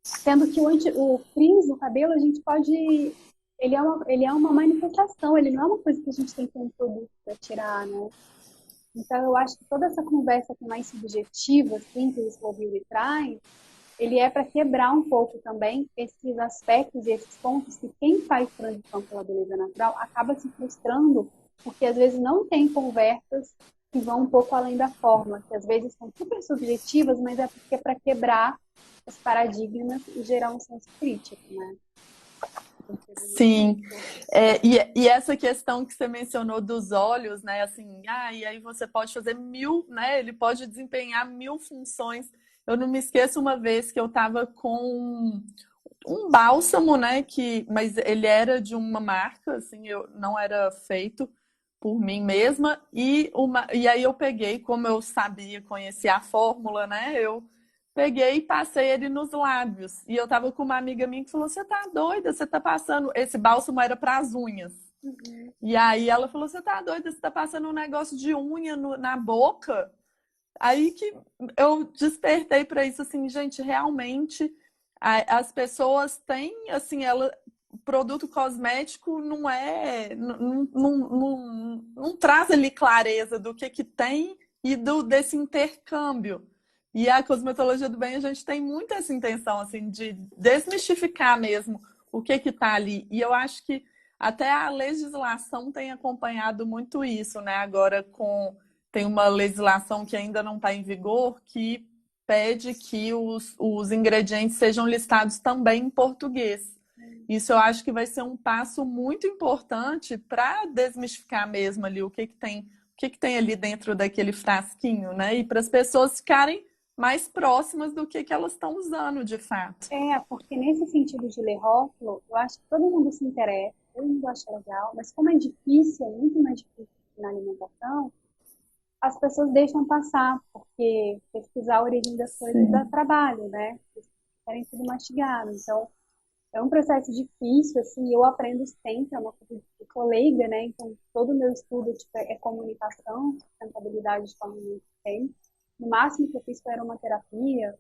Sendo que o frizz no cabelo, a gente pode. Ele é uma manifestação, ele não é uma coisa que a gente tem que ter um produto para tirar, né? Então, eu acho que toda essa conversa que é mais subjetiva, assim, que o Slow Beauty traz, ele é para quebrar um pouco também esses aspectos e esses pontos que quem faz transição pela beleza natural acaba se frustrando, porque às vezes não tem conversas que vão um pouco além da forma, que às vezes são super subjetivas, mas é porque é para quebrar os paradigmas e gerar um senso crítico, né? Sim, e essa questão que você mencionou dos olhos, né? Assim, e aí você pode fazer mil, né? Ele pode desempenhar mil funções. Eu não me esqueço uma vez que eu estava com um bálsamo, né? Mas ele era de uma marca, assim, eu não era feito por mim mesma. E aí eu peguei, como eu sabia, conhecer a fórmula, né? Eu peguei e passei ele nos lábios. E eu tava com uma amiga minha que falou: Você tá doida? Você tá passando. Esse bálsamo era para as unhas. Uhum. E aí ela falou: Você tá doida? Você tá passando um negócio de unha na boca? Aí que eu despertei para isso, assim, gente, realmente as pessoas têm, assim, o produto cosmético não é, não traz ali clareza do que tem e desse intercâmbio. E a cosmetologia do bem, a gente tem muito essa intenção, assim, de desmistificar mesmo o que tá ali. E eu acho que até a legislação tem acompanhado muito isso, né? Agora tem uma legislação que ainda não está em vigor que pede que os ingredientes sejam listados também em português. Isso eu acho que vai ser um passo muito importante para desmistificar mesmo ali o que que tem ali dentro daquele frasquinho, né? E para as pessoas ficarem mais próximas do que elas estão usando de fato. Porque nesse sentido de ler rótulo, eu acho que todo mundo se interessa, todo mundo acha legal, mas como é difícil, é muito mais difícil na alimentação, as pessoas deixam passar, porque pesquisar a origem das coisas dá Sim, trabalho, né? Eles querem tudo mastigado. Então, é um processo difícil, assim, eu aprendo sempre, é uma coisa de colega, né? Então, todo o meu estudo tipo, é comunicação, sustentabilidade de forma muito tempo. No máximo que eu fiz foi uma terapia,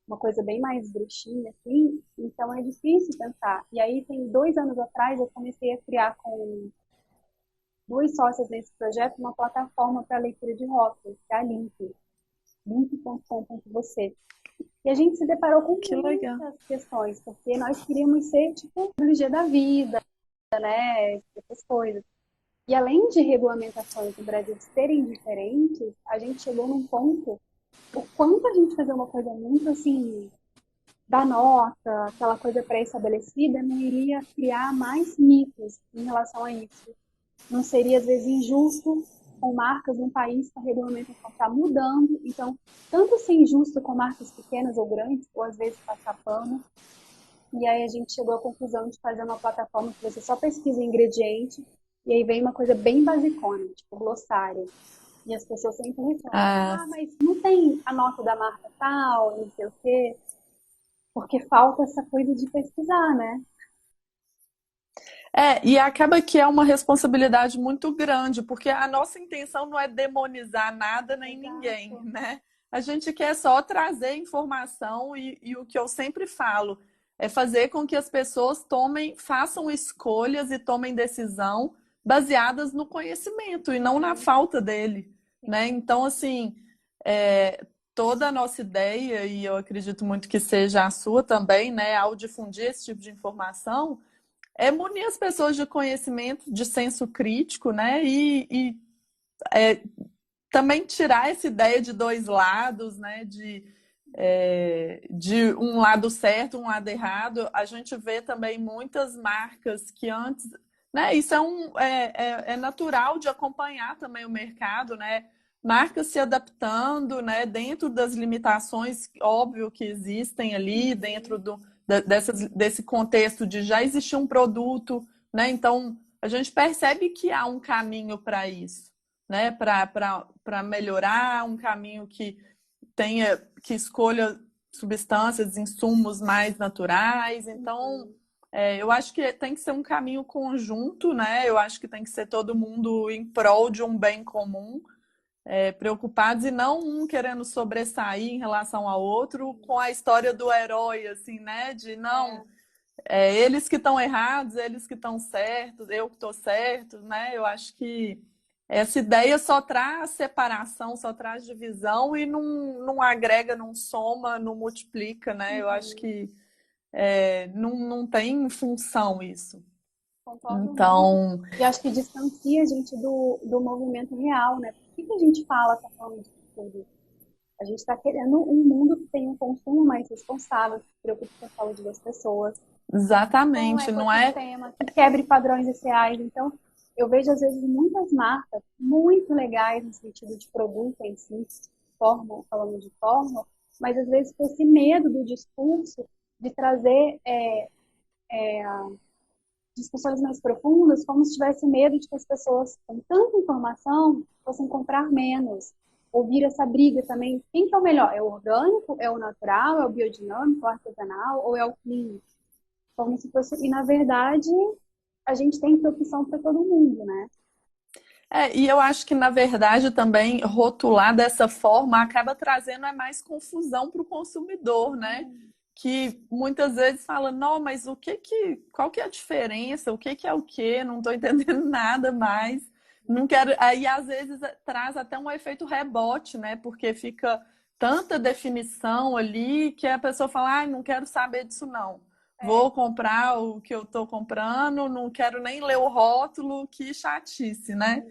uma coisa bem mais bruxinha, assim, então é difícil pensar. E aí, tem 2 anos atrás, eu comecei a criar com duas sócias nesse projeto uma plataforma para leitura de rótulos, que é a Link, link.com.você. E a gente se deparou com Que legal. muitas questões, porque nós queríamos ser, tipo, o G da vida, né? Essas coisas. E além de regulamentações no Brasil serem diferentes, a gente chegou num ponto, o quanto a gente fazer uma coisa muito assim, da nota, aquela coisa pré-estabelecida, não iria criar mais mitos em relação a isso. Não seria, às vezes, injusto com marcas num país que a regulamentação está mudando. Então, tanto ser injusto com marcas pequenas ou grandes, ou às vezes passar pano. E aí a gente chegou à conclusão de fazer uma plataforma que você só pesquisa ingrediente e aí vem uma coisa bem basicona, tipo glossário. E as pessoas sempre reclamam, Ah, mas não tem a nota da marca tal, não sei o quê, porque falta essa coisa de pesquisar, né? e acaba que é uma responsabilidade muito grande, porque a nossa intenção não é demonizar nada nem ninguém, Exato. né? A gente quer só trazer informação e o que eu sempre falo é fazer com que as pessoas façam escolhas e tomem decisão baseadas no conhecimento e não na Sim, falta dele, né? sim. Então, assim, toda a nossa ideia, e eu acredito muito que seja a sua também, né, ao difundir esse tipo de informação, é munir as pessoas de conhecimento, de senso crítico, né? E também tirar essa ideia de dois lados, né? De um lado certo, um lado errado. A gente vê também muitas marcas que antes, né? Isso é natural de acompanhar também o mercado, né? Marcas se adaptando, né? Dentro das limitações, óbvio que existem ali, dentro Uhum. desse contexto de já existir um produto, né? Então a gente percebe que há um caminho para isso, né? Para melhorar, um caminho que escolha substâncias, insumos mais naturais. Então, Uhum. eu acho que tem que ser um caminho conjunto, né? Eu acho que tem que ser todo mundo em prol de um bem comum, preocupados e não um querendo sobressair em relação ao outro, com a história do herói, assim, né? De não, É, eles que estão errados, eles que estão certos, eu que estou certo, né? Eu acho que essa ideia só traz separação, só traz divisão e não agrega, não soma, não multiplica, né? Eu acho uhum. que não tem função isso. Concordo muito. Então, E acho que distancia a gente do movimento real, né? Por que que a gente tá falando de tudo? A gente está querendo um mundo que tenha um consumo mais responsável, que se preocupe com a saúde das pessoas, com o exatamente, não é. ecossistema, que quebre padrões sociais. Então, eu vejo, às vezes, muitas marcas muito legais no sentido de produto em si, forma, falando de forma, mas às vezes com esse medo do discurso de trazer discussões mais profundas, como se tivesse medo de que as pessoas, com tanta informação, fossem comprar menos. Ouvir essa briga também. Quem que é o melhor? É o orgânico? É o natural? É o biodinâmico? É o artesanal? Ou é o clean? Como se fosse... E, na verdade, a gente tem que ter opção para todo mundo, né? E eu acho que, na verdade, também rotular dessa forma acaba trazendo mais confusão para o consumidor, né? Que muitas vezes fala, não, mas qual que é a diferença? O que é o quê? Não estou entendendo nada mais. Não quero. Aí, às vezes, traz até um efeito rebote, né? Porque fica tanta definição ali que a pessoa fala, não quero saber disso, não. É, Vou comprar o que eu estou comprando, não quero nem ler o rótulo, que chatice, né?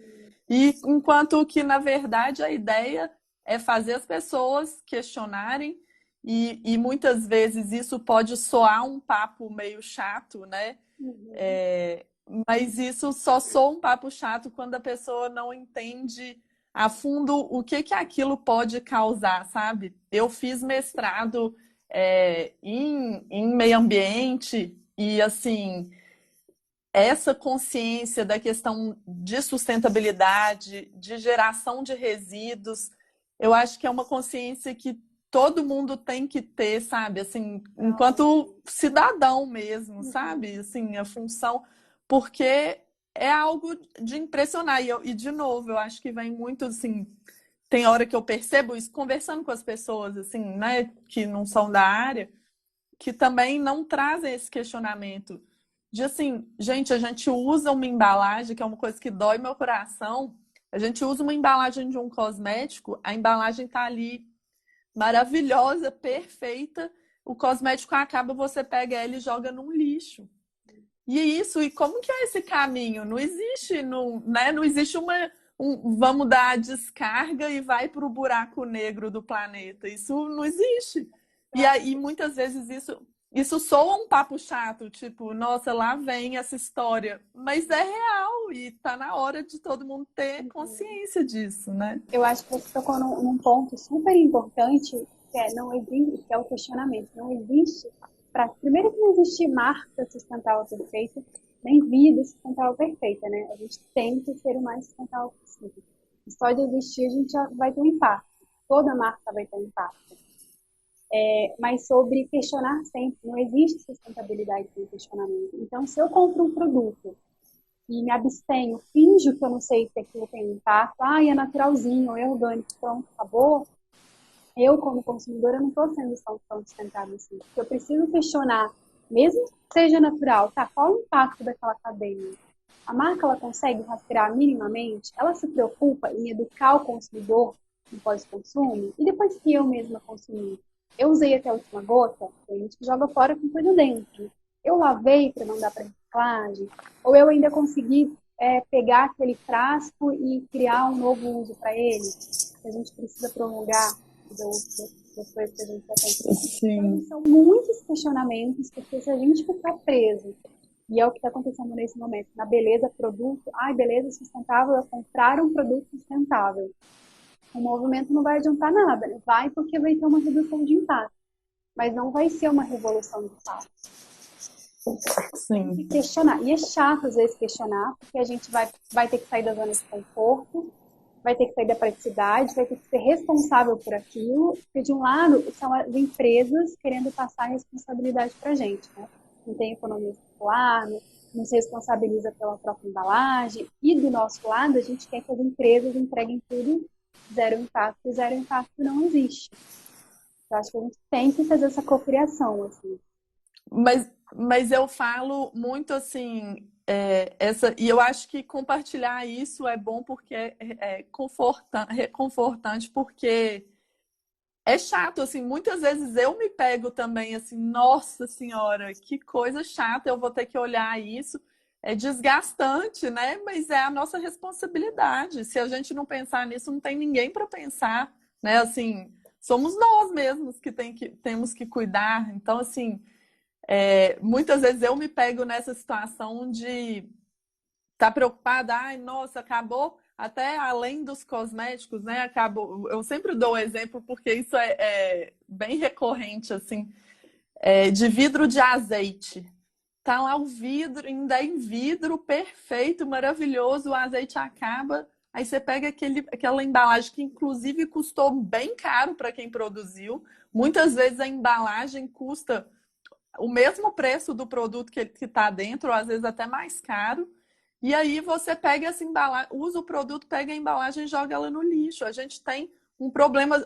E enquanto que, na verdade, a ideia é fazer as pessoas questionarem, e muitas vezes isso pode soar um papo meio chato, né? uhum, É, mas isso só soa um papo chato quando a pessoa não entende a fundo o que aquilo pode causar, sabe? Eu fiz mestrado em meio ambiente e, assim, essa consciência da questão de sustentabilidade, de geração de resíduos, eu acho que é uma consciência que todo mundo tem que ter, sabe? Assim, não, enquanto cidadão mesmo, sabe? uhum, Assim, a função, porque é algo de impressionar. E de novo, eu acho que vem muito assim. Tem hora que eu percebo isso conversando com as pessoas, assim, né, que não são da área, que também não trazem esse questionamento de assim, gente, a gente usa uma embalagem, que é uma coisa que dói meu coração, a gente usa uma embalagem de um cosmético, a embalagem tá ali maravilhosa, perfeita, o cosmético acaba, você pega ela e joga num lixo. E como que é esse caminho? Não existe, não, né? Não existe vamos dar a descarga e vai para o buraco negro do planeta. Isso não existe. E aí, muitas vezes, isso soa um papo chato, tipo, nossa, lá vem essa história. Mas é real e tá na hora de todo mundo ter consciência disso, né? Eu acho que você tocou num ponto super importante, que é, não existe, que é o questionamento. Não existe, primeiro que não existe marca sustentável perfeita, nem vida sustentável perfeita, né? A gente tem que ser o mais sustentável possível. E só de existir a gente já vai ter um impacto. Toda marca vai ter um impacto. Mas sobre questionar sempre, não existe sustentabilidade sem questionamento. Então, se eu compro um produto e me abstenho, finjo que eu não sei se aquilo tem impacto, é naturalzinho, é orgânico, então acabou. Eu, como consumidora, não estou sendo tão sustentável assim. Porque eu preciso questionar, mesmo que seja natural, tá? Qual o impacto daquela cadeia? A marca, ela consegue rastrear minimamente? Ela se preocupa em educar o consumidor no pós-consumo? E depois que eu mesma consumi? Eu usei até a última gota, tem gente que joga fora com coisa dentro. Eu lavei para mandar para reciclagem? Ou eu ainda consegui pegar aquele frasco e criar um novo uso para ele? Que a gente precisa prolongar das coisas que a gente está pensando. Então, são muitos questionamentos, porque se a gente ficar preso, e é o que está acontecendo nesse momento, na beleza produto, beleza sustentável, é comprar um produto sustentável. O movimento não vai adiantar nada, né? Vai porque vai ter uma redução de impacto, mas não vai ser uma revolução de fato. Sim. Tem que questionar. E é chato, às vezes, questionar, porque a gente vai ter que sair da zona de conforto, vai ter que sair da praticidade, vai ter que ser responsável por aquilo, porque, de um lado, são as empresas querendo passar a responsabilidade para a gente, né? Não tem economia circular, não se responsabiliza pela própria embalagem, e do nosso lado, a gente quer que as empresas entreguem tudo zero impacto, e zero impacto não existe. Eu acho que a gente tem que fazer essa cocriação, assim. Mas eu falo muito assim, e eu acho que compartilhar isso é bom porque é reconfortante, porque é chato, assim, muitas vezes eu me pego também assim, nossa senhora, que coisa chata, eu vou ter que olhar isso. É desgastante, né? Mas é a nossa responsabilidade. Se a gente não pensar nisso, não tem ninguém para pensar, né? Assim, somos nós mesmos que temos que cuidar. Então, assim, muitas vezes eu me pego nessa situação de estar preocupada, ai, nossa, acabou até além dos cosméticos, né? Acabou. Eu sempre dou o exemplo porque isso é bem recorrente, assim, de vidro de azeite. Tá lá o vidro, ainda é em vidro, perfeito, maravilhoso, o azeite acaba. Aí você pega aquela embalagem que, inclusive, custou bem caro para quem produziu. Muitas vezes a embalagem custa o mesmo preço do produto que está dentro, ou às vezes até mais caro. E aí você pega essa embalagem, usa o produto, pega a embalagem e joga ela no lixo. A gente tem um problema.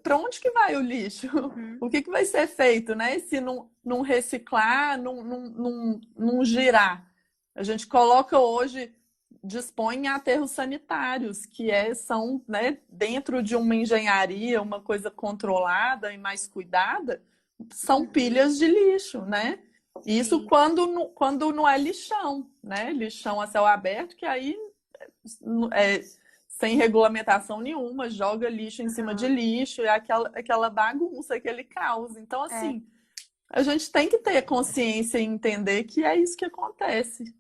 Para onde que vai o lixo? O que vai ser feito, né? Se não reciclar, não girar. A gente coloca hoje, dispõe em aterros sanitários, que são, né, dentro de uma engenharia, uma coisa controlada e mais cuidada, são pilhas de lixo, né? Isso quando não é lixão, né? Lixão a céu aberto, que aí sem regulamentação nenhuma, joga lixo em cima de lixo, é aquela bagunça, aquele caos. Então, assim, a gente tem que ter consciência e entender que é isso que acontece.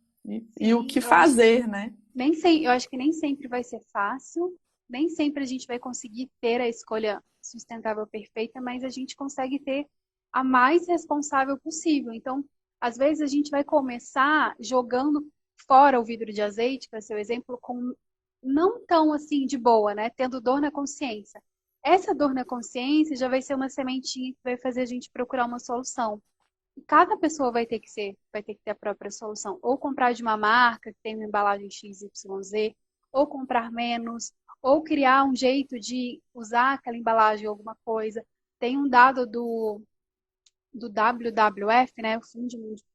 E o que fazer, né? Eu acho que nem sempre vai ser fácil, nem sempre a gente vai conseguir ter a escolha sustentável perfeita, mas a gente consegue ter a mais responsável possível. Então, às vezes a gente vai começar jogando fora o vidro de azeite, para ser o exemplo, com não tão assim de boa, né? Tendo dor na consciência. Essa dor na consciência já vai ser uma sementinha que vai fazer a gente procurar uma solução. E cada pessoa vai ter que ter a própria solução. Ou comprar de uma marca que tem uma embalagem XYZ, ou comprar menos, ou criar um jeito de usar aquela embalagem ou alguma coisa. Tem um dado do WWF, né, o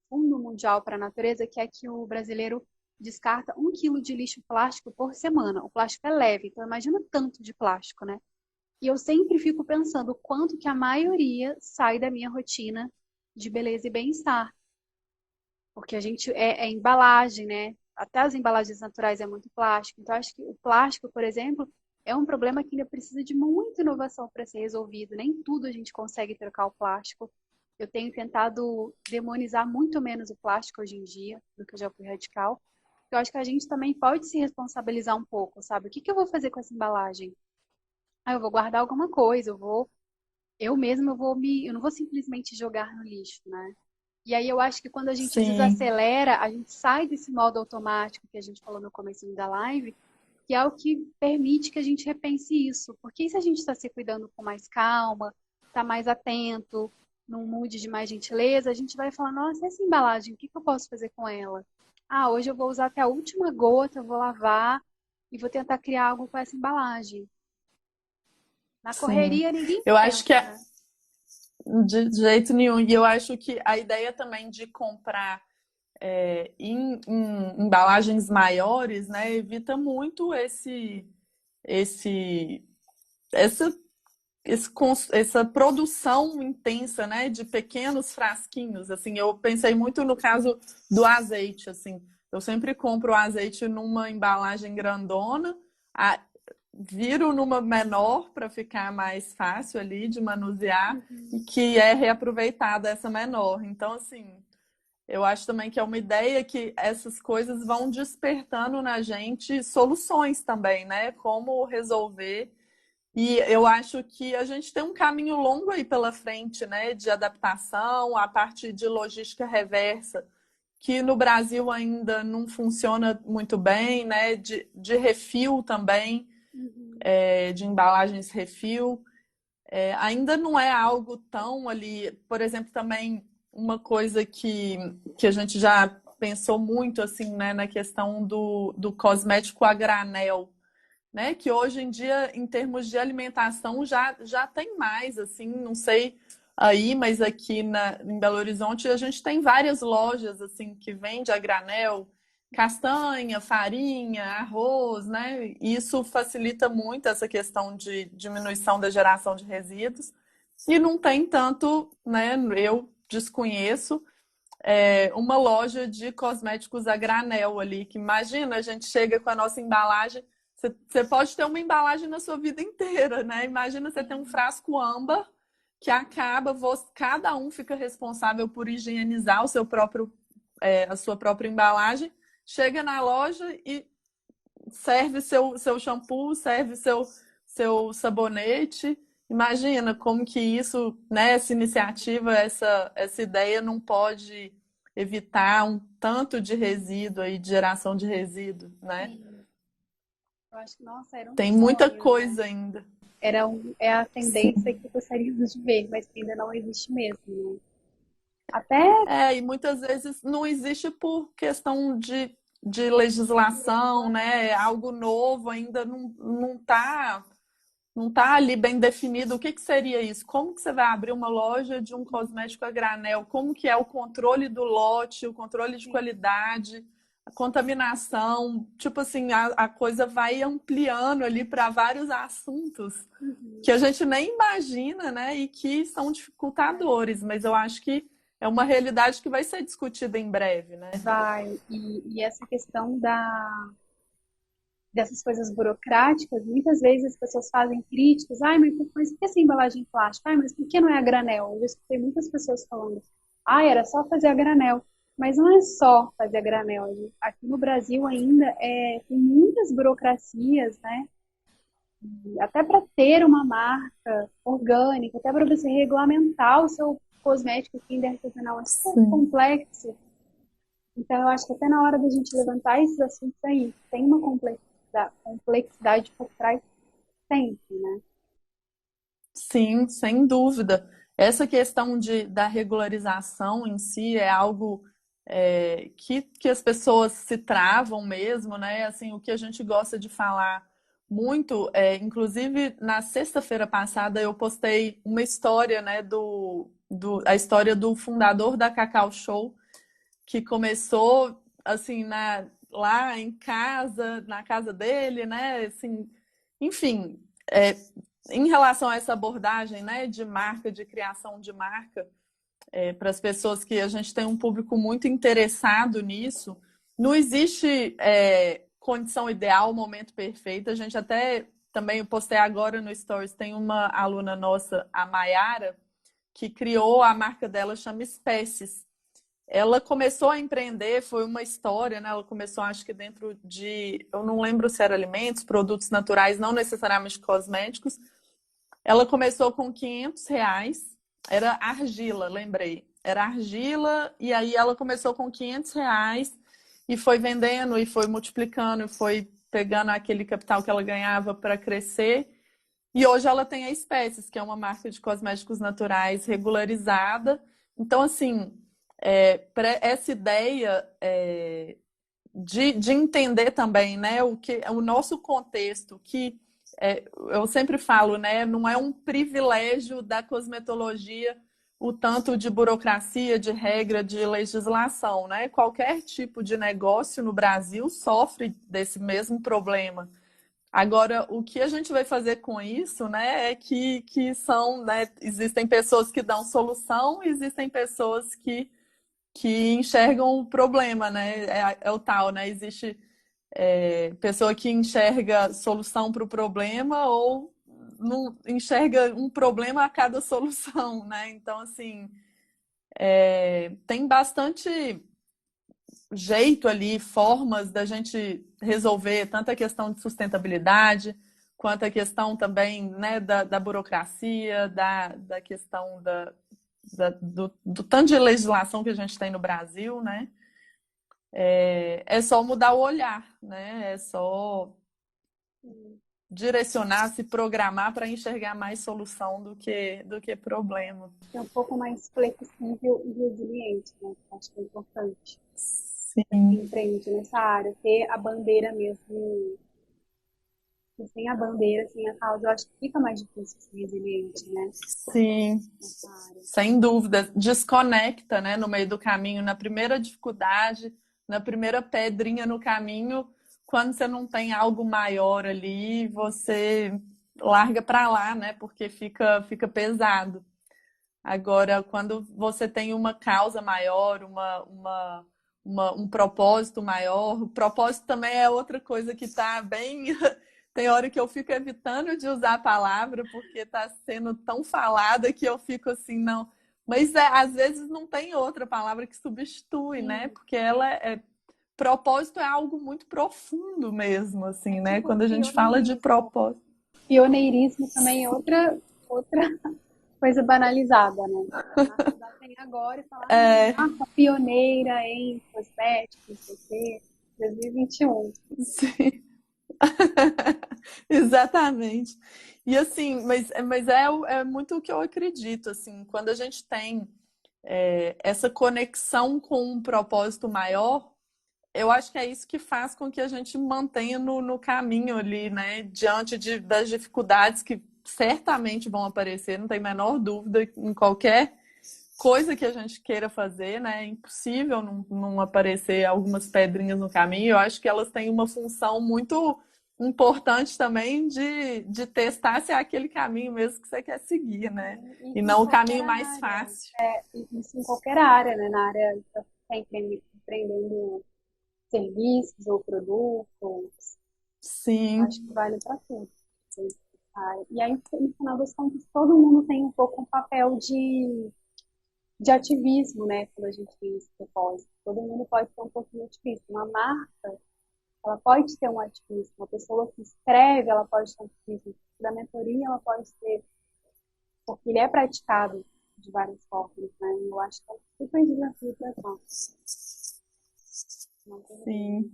Fundo Mundial para a Natureza, que é que o brasileiro descarta 1 quilo de lixo plástico por semana. O plástico é leve, então imagina o tanto de plástico, né? E eu sempre fico pensando o quanto que a maioria sai da minha rotina de beleza e bem-estar. Porque a gente é embalagem, né? Até as embalagens naturais é muito plástico. Então, acho que o plástico, por exemplo, é um problema que ainda precisa de muita inovação para ser resolvido. Nem tudo a gente consegue trocar o plástico. Eu tenho tentado demonizar muito menos o plástico hoje em dia do que eu já fui radical. Eu acho que a gente também pode se responsabilizar um pouco, sabe? O que que eu vou fazer com essa embalagem? Ah, eu vou guardar alguma coisa, eu mesma eu não vou simplesmente jogar no lixo, né? E aí eu acho que quando a gente Sim. desacelera, a gente sai desse modo automático que a gente falou no começo da live, que é o que permite que a gente repense isso. Porque se a gente está se cuidando com mais calma, está mais atento, num mood de mais gentileza, a gente vai falar, nossa, essa embalagem, o que que eu posso fazer com ela? Ah, hoje eu vou usar até a última gota, eu vou lavar e vou tentar criar algo com essa embalagem. Na Sim. correria ninguém Eu acho que pensa, é né? de jeito nenhum. E eu acho que a ideia também de comprar em embalagens maiores, né, evita muito esse, essa, essa produção intensa, né, de pequenos frasquinhos. Assim, eu pensei muito no caso do azeite, assim. Eu sempre compro o azeite numa embalagem grandona, a- viro numa menor para ficar mais fácil ali de manusear e Uhum. que é reaproveitada essa menor. Então, assim, eu acho também que é uma ideia que essas coisas vão despertando na gente soluções também, né? Como resolver. E eu acho que a gente tem um caminho longo aí pela frente, né? De adaptação, a parte de logística reversa, que no Brasil ainda não funciona muito bem, né? De refil também, Uhum. de embalagens refil. Ainda não é algo tão ali, por exemplo, também uma coisa que a gente já pensou muito assim, né, na questão do cosmético a granel, né? Que hoje em dia, em termos de alimentação, já tem mais, assim, não sei aí, mas aqui em Belo Horizonte a gente tem várias lojas assim que vende a granel, castanha, farinha, arroz, né? E isso facilita muito essa questão de diminuição da geração de resíduos. E não tem tanto, né? Eu desconheço uma loja de cosméticos a granel ali, que imagina, a gente chega com a nossa embalagem. Você pode ter uma embalagem na sua vida inteira, né? Imagina você ter um Sim. frasco âmbar que acaba, cada um fica responsável por higienizar o seu próprio, a sua própria embalagem. Chega na loja e serve seu shampoo, serve seu sabonete. Imagina como que isso, né, essa iniciativa, essa ideia não pode evitar um tanto de resíduo aí, de geração de resíduo, né? Sim. Eu acho que, nossa, era um Tem muita sonho, né? coisa ainda. É a tendência Sim. que gostaríamos de ver, mas que ainda não existe mesmo, né? Até, E muitas vezes não existe por questão de legislação, né? É algo novo, ainda não tá ali bem definido o que que seria isso. Como que você vai abrir uma loja de um cosmético a granel? Como que é o controle do lote, o controle de sim, qualidade, a contaminação? Tipo assim, a coisa vai ampliando ali para vários assuntos uhum, que a gente nem imagina, né? E que são dificultadores, mas eu acho que é uma realidade que vai ser discutida em breve, né? vai. E essa questão dessas coisas burocráticas, muitas vezes as pessoas fazem críticas. Ai, mas por que essa embalagem plástica? Ai, mas por que não é a granel? Eu já escutei muitas pessoas falando. Ai, era só fazer a granel. Mas não é só fazer a granel. Aqui no Brasil ainda tem muitas burocracias, né? Até para ter uma marca orgânica, até para você regulamentar o seu cosmético aqui artesanal é super Sim. complexo. Então, eu acho que até na hora da gente levantar esses assuntos aí, tem uma complexidade por trás sempre, né? Sim, sem dúvida. Essa questão da regularização em si é algo que as pessoas se travam mesmo, né? Assim, o que a gente gosta de falar muito, inclusive na sexta-feira passada eu postei uma história, né, a história do fundador da Cacau Show, que começou assim lá em casa, na casa dele, né? Assim, enfim, em relação a essa abordagem, né, de marca, de criação de marca, para as pessoas que a gente tem um público muito interessado nisso, não existe condição ideal, momento perfeito. A gente até também postei agora no Stories, tem uma aluna nossa, a Mayara, que criou a marca dela, chama Espécies. Ela começou a empreender, foi uma história, né? Ela começou, acho que dentro de, eu não lembro se era alimentos, produtos naturais, não necessariamente cosméticos. Ela começou com R$ 500, era argila, lembrei. Era argila, e aí ela começou com R$ 500 e foi vendendo, e foi multiplicando, e foi pegando aquele capital que ela ganhava para crescer. E hoje ela tem a Espécies, que é uma marca de cosméticos naturais regularizada. Então, assim, essa ideia de entender também, né, o nosso contexto, que eu sempre falo, né, não é um privilégio da cosmetologia o tanto de burocracia, de regra, de legislação, né? Qualquer tipo de negócio no Brasil sofre desse mesmo problema. Agora, o que a gente vai fazer com isso, né, é que são, né, existem pessoas que dão solução, existem pessoas que enxergam o problema, né? É o tal, né? Existe pessoa que enxerga solução para o problema ou não enxerga um problema a cada solução, né? Então, assim, tem bastante jeito ali, formas da gente resolver tanto a questão de sustentabilidade, quanto a questão também, né, da burocracia, da questão do tanto de legislação que a gente tem no Brasil, né? É só mudar o olhar, né? É só direcionar, se programar para enxergar mais solução do que problema. Ser um pouco mais flexível e resiliente, né? Acho que é importante. Sim, Empreende nessa área, ter a bandeira mesmo. E sem a bandeira, sem a causa, eu acho que fica mais difícil ser resiliente, né? sim, Nessa área. sem dúvida. Desconecta, né, no meio do caminho, na primeira dificuldade, na primeira pedrinha no caminho, quando você não tem algo maior ali, você larga para lá, né, porque fica pesado. Agora, quando você tem uma causa maior, um propósito maior, o propósito também é outra coisa que está bem. Tem hora que eu fico evitando de usar a palavra porque está sendo tão falada que eu fico assim, não. Mas às vezes não tem outra palavra que substitui, né? Sim. Porque propósito é algo muito profundo mesmo, É assim, né? tipo Quando a gente fala de pioneirismo. propósito. Pioneirismo também é outra coisa banalizada, né? A marca dá tem agora e falar, É, marca pioneira em cosméticos, não sei o quê, 2021. sim. Exatamente. E assim, mas é muito o que eu acredito, assim, quando a gente tem essa conexão com um propósito maior, eu acho que é isso que faz com que a gente mantenha no caminho ali, né? Diante das dificuldades que certamente vão aparecer, não tem a menor dúvida, em qualquer coisa que a gente queira fazer, né? É impossível não aparecer algumas pedrinhas no caminho. Eu acho que elas têm uma função muito importante também de testar se é aquele caminho mesmo que você quer seguir, né? E E em não o qualquer caminho mais área. fácil. Isso em qualquer área, né? Na área que você está empreendendo serviços ou produtos, acho Sim, que vale para tudo. E aí, no final das contas, todo mundo tem um pouco um papel de ativismo, né? Quando a gente tem esse propósito. Todo mundo pode ter um pouquinho de ativismo. Uma marca, ela pode ter um ativismo. Uma pessoa que escreve, ela pode ter um ativismo. Da mentoria, ela pode ter, porque ele é praticado de várias formas, né? Eu acho que é um super desafio para nós. sim.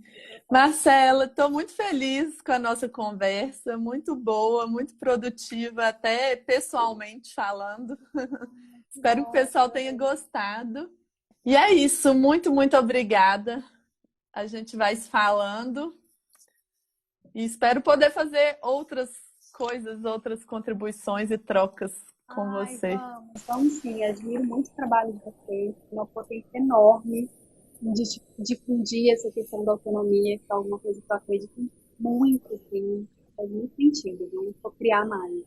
Marcela, estou muito feliz com a nossa conversa, muito boa, muito produtiva, até pessoalmente falando. Espero que o Bom, pessoal tenha gostado. E é isso, muito, muito obrigada. A gente vai se falando e espero poder fazer outras coisas, outras contribuições e trocas com ai, você. vamos sim. Admiro muito o trabalho de vocês, uma potência enorme de difundir essa questão da autonomia, que é alguma coisa que eu acredito muito, assim, faz muito sentido, vamos criar mais.